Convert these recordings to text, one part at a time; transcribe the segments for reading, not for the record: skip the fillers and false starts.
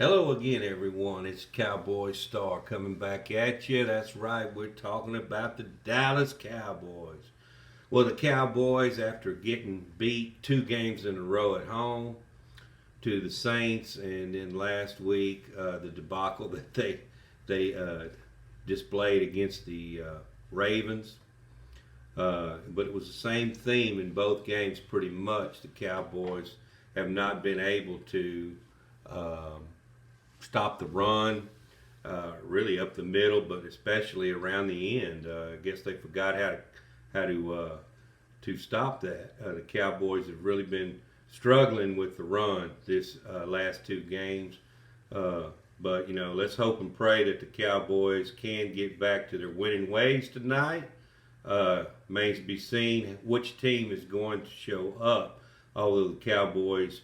Hello again, everyone. It's Cowboy Star coming back at you. That's right, we're talking about the Dallas Cowboys. Well, the Cowboys, after getting beat 2 games in a row at home to the Saints, and then last week the debacle that they displayed against the Ravens. But it was the same theme in both games, pretty much. The Cowboys have not been able to um, stop the run, really up the middle, but especially around the end. I guess they forgot how to stop that. The Cowboys have really been struggling with the run this last 2 games. Uh, but let's hope and pray that the Cowboys can get back to their winning ways tonight. Remains to be seen which team is going to show up. Although the Cowboys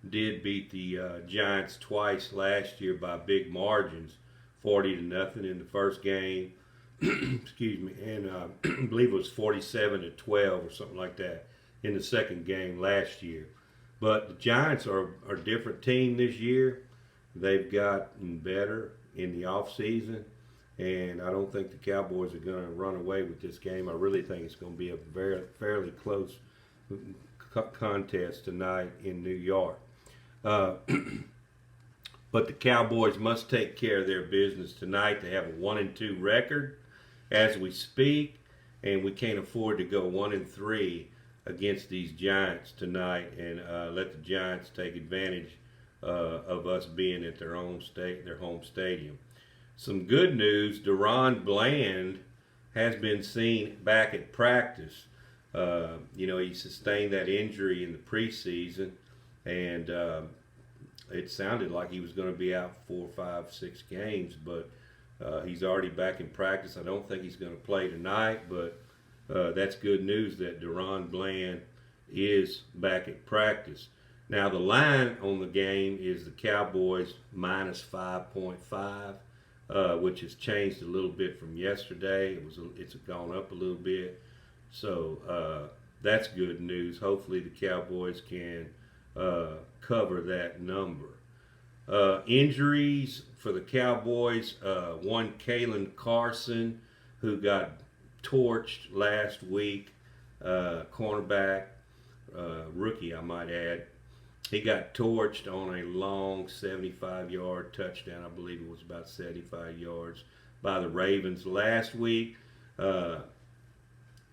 did beat the Giants twice last year by big margins, 40-0 in the first game. Excuse me, and I believe it was 47-12 or something like that in the second game last year. But the Giants are a different team this year. They've gotten better in the offseason, and I don't think the Cowboys are going to run away with this game. I really think it's going to be a fairly close contest tonight in New York. Uh, but the Cowboys must take care of their business tonight. They have a 1-2 record as we speak, and we can't afford to go 1-3 against these Giants tonight and let the Giants take advantage of us being at their home stadium. Some good news: Deron Bland has been seen back at practice. He sustained that injury in the preseason, and it sounded like he was going to be out 4, 5, 6 games, but he's already back in practice. I don't think he's going to play tonight, but that's good news that Deron Bland is back at practice. Now, the line on the game is the Cowboys minus 5.5, which has changed a little bit from yesterday. It's gone up a little bit, so that's good news. Hopefully, the Cowboys can cover that number. Injuries for the Cowboys: one, Kalen Carson, who got torched last week, cornerback, rookie, I might add. He got torched on a long 75-yard touchdown. I believe it was about 75 yards by the Ravens last week.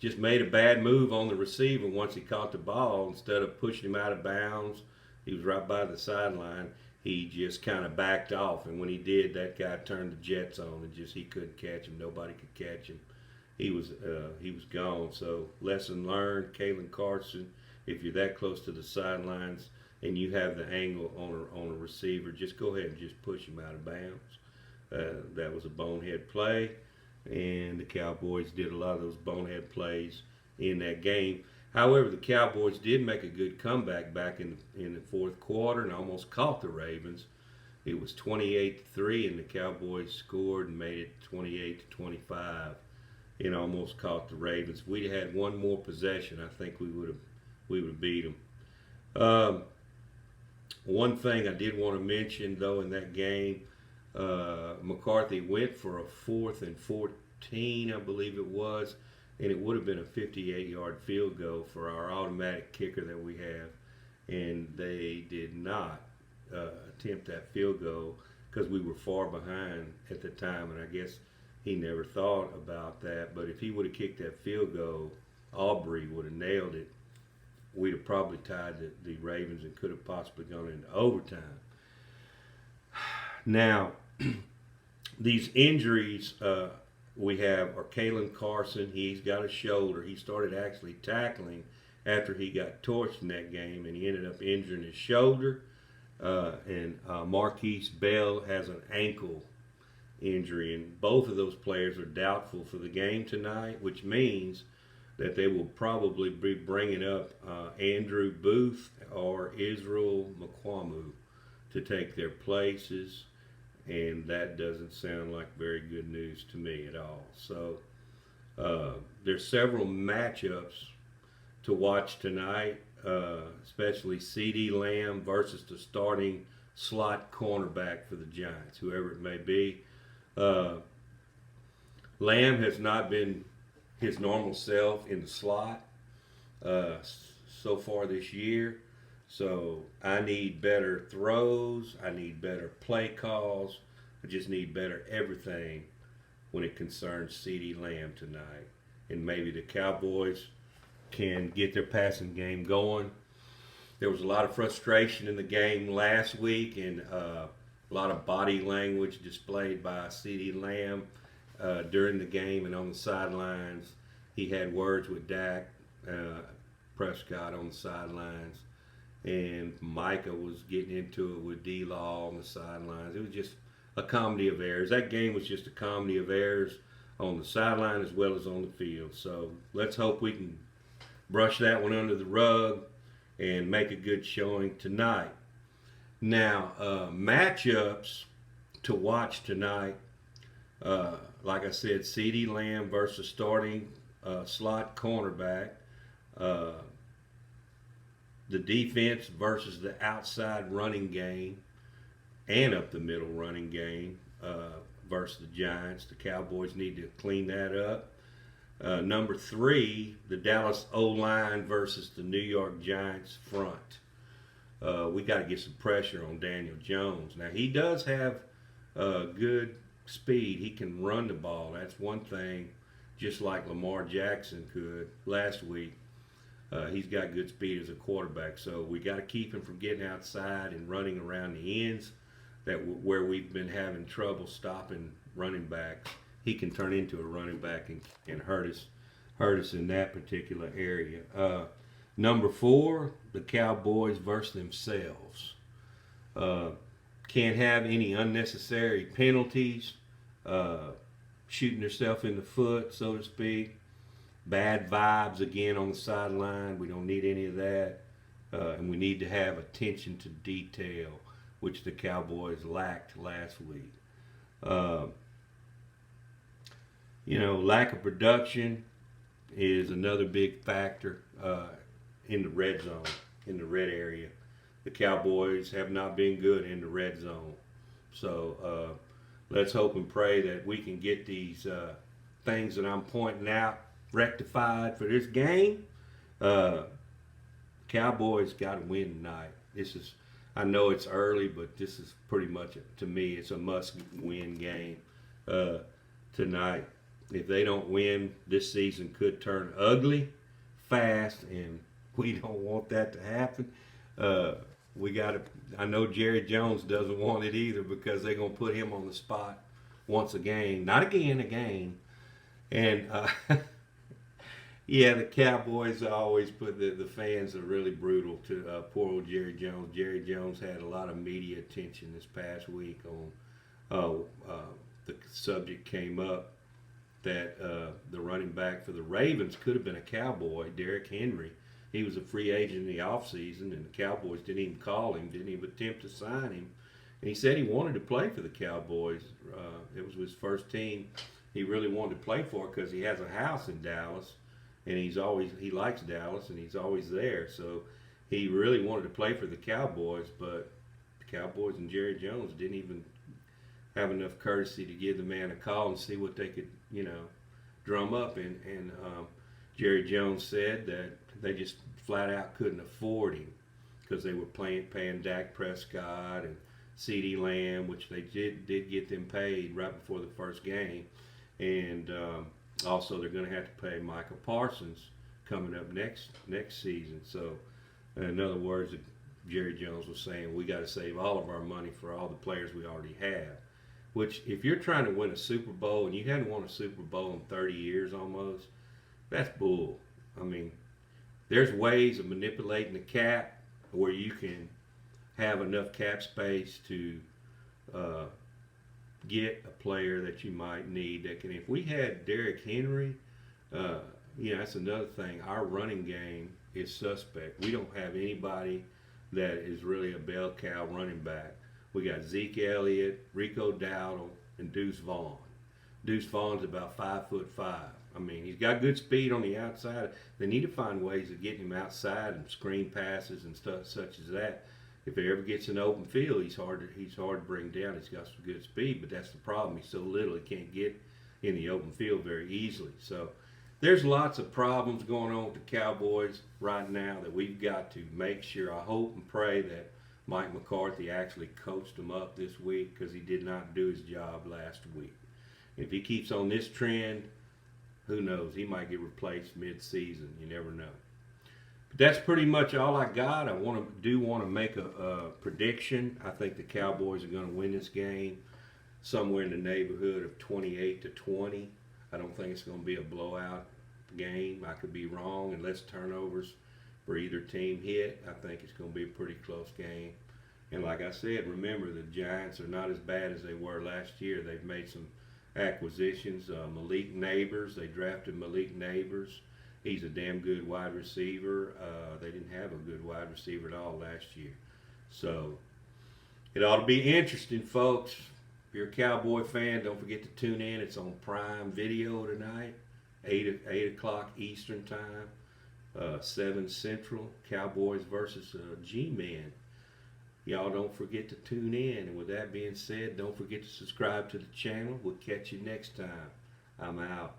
Just made a bad move on the receiver once he caught the ball. Instead of pushing him out of bounds, he was right by the sideline. He just kind of backed off, and when he did, that guy turned the jets on, and he couldn't catch him. Nobody could catch him. He was gone. So lesson learned, Kalen Carson. If you're that close to the sidelines and you have the angle on a receiver, just go ahead and just push him out of bounds. That was a bonehead play, and the Cowboys did a lot of those bonehead plays in that game. However, the Cowboys did make a good comeback back in the fourth quarter and almost caught the Ravens. It was 28-3, and the Cowboys scored and made it 28-25, and almost caught the Ravens. If we'd had one more possession, I think we would have beat them. One thing I did want to mention, though, in that game, McCarthy went for a 4th and 14, I believe it was, and it would have been a 58-yard field goal for our automatic kicker that we have, and they did not attempt that field goal because we were far behind at the time, and I guess he never thought about that. But if he would have kicked that field goal, Aubrey would have nailed it. We'd have probably tied the Ravens and could have possibly gone into overtime. Now, these injuries we have are Kalen Carson. He's got a shoulder. He started actually tackling after he got torched in that game, and he ended up injuring his shoulder. And Marquise Bell has an ankle injury, and both of those players are doubtful for the game tonight, which means that they will probably be bringing up Andrew Booth or Israel Mukuamu to take their places, and that doesn't sound like very good news to me at all. So there's several matchups to watch tonight, especially CeeDee Lamb versus the starting slot cornerback for the Giants, whoever it may be. Uh, Lamb has not been his normal self in the slot uh, so far this year. So I need better throws. I need better play calls. I just need better everything when it concerns CeeDee Lamb tonight. And maybe the Cowboys can get their passing game going. There was a lot of frustration in the game last week, and a lot of body language displayed by CeeDee Lamb during the game and on the sidelines. He had words with Dak Prescott on the sidelines, and Micah was getting into it with D-Law on the sidelines. It was just a comedy of errors. That game was just a comedy of errors on the sideline as well as on the field. So let's hope we can brush that one under the rug and make a good showing tonight. Now, matchups to watch tonight, like I said, CeeDee Lamb versus starting slot cornerback. The defense versus the outside running game and up the middle running game versus the Giants. The Cowboys need to clean that up. Number 3, the Dallas O-line versus the New York Giants front. We got to get some pressure on Daniel Jones. Now, he does have good speed. He can run the ball. That's one thing, just like Lamar Jackson could last week. He's got good speed as a quarterback. So we got to keep him from getting outside and running around the ends where we've been having trouble stopping running backs. He can turn into a running back and hurt us in that particular area. Number 4, the Cowboys versus themselves. Can't have any unnecessary penalties, shooting yourself in the foot, so to speak. Bad vibes again on the sideline. We don't need any of that. And we need to have attention to detail, which the Cowboys lacked last week. Lack of production is another big factor in the red zone, in the red area. The Cowboys have not been good in the red zone. So let's hope and pray that we can get these things that I'm pointing out rectified for this game. Cowboys got to win tonight. I know it's early, but this is pretty much, to me, it's a must-win game tonight. If they don't win, this season could turn ugly fast, and we don't want that to happen. I know Jerry Jones doesn't want it either, because they're going to put him on the spot once a game. Not again, a game. And, yeah, the Cowboys always put the fans are really brutal to poor old Jerry Jones. Jerry Jones had a lot of media attention this past week on the subject came up that the running back for the Ravens could have been a Cowboy, Derrick Henry. He was a free agent in the offseason, and the Cowboys didn't even call him, didn't even attempt to sign him. And he said he wanted to play for the Cowboys. It was his first team he really wanted to play for, because he has a house in Dallas, and he likes Dallas, and he's always there. So he really wanted to play for the Cowboys, but the Cowboys and Jerry Jones didn't even have enough courtesy to give the man a call and see what they could, drum up. And Jerry Jones said that they just flat out couldn't afford him, because they were paying Dak Prescott and CeeDee Lamb, which they did get them paid right before the first game. And also they're going to have to pay Michael Parsons coming up next season. So in other words, Jerry Jones was saying, we got to save all of our money for all the players we already have. Which, if you're trying to win a Super Bowl and you hadn't won a Super Bowl in 30 years almost, that's bull. I mean, there's ways of manipulating the cap where you can have enough cap space to get a player that you might need. That can, if we had Derrick Henry, that's another thing. Our running game is suspect. We don't have anybody that is really a bell cow running back. We got Zeke Elliott, Rico Dowdle, and Deuce Vaughn. Deuce Vaughn's about 5'5". I mean, he's got good speed on the outside. They need to find ways of getting him outside and screen passes and stuff such as that. if he ever gets an open field, he's hard to bring down. He's got some good speed, but that's the problem. He's so little, he can't get in the open field very easily. So there's lots of problems going on with the Cowboys right now that we've got to make sure. I hope and pray that Mike McCarthy actually coached them up this week, because he did not do his job last week. If he keeps on this trend, who knows? He might get replaced mid-season. You never know. But that's pretty much all I got. I want to make a prediction. I think the Cowboys are going to win this game somewhere in the neighborhood of 28-20. I don't think it's going to be a blowout game. I could be wrong, unless turnovers for either team hit. I think it's going to be a pretty close game. And like I said, remember, the Giants are not as bad as they were last year. They've made some acquisitions. Malik Neighbors, they drafted Malik Neighbors. He's a damn good wide receiver. They didn't have a good wide receiver at all last year. So it ought to be interesting, folks. If you're a Cowboy fan, don't forget to tune in. It's on Prime Video tonight, 8 o'clock Eastern Time, 7 Central. Cowboys versus G-Men. Y'all don't forget to tune in. And with that being said, don't forget to subscribe to the channel. We'll catch you next time. I'm out.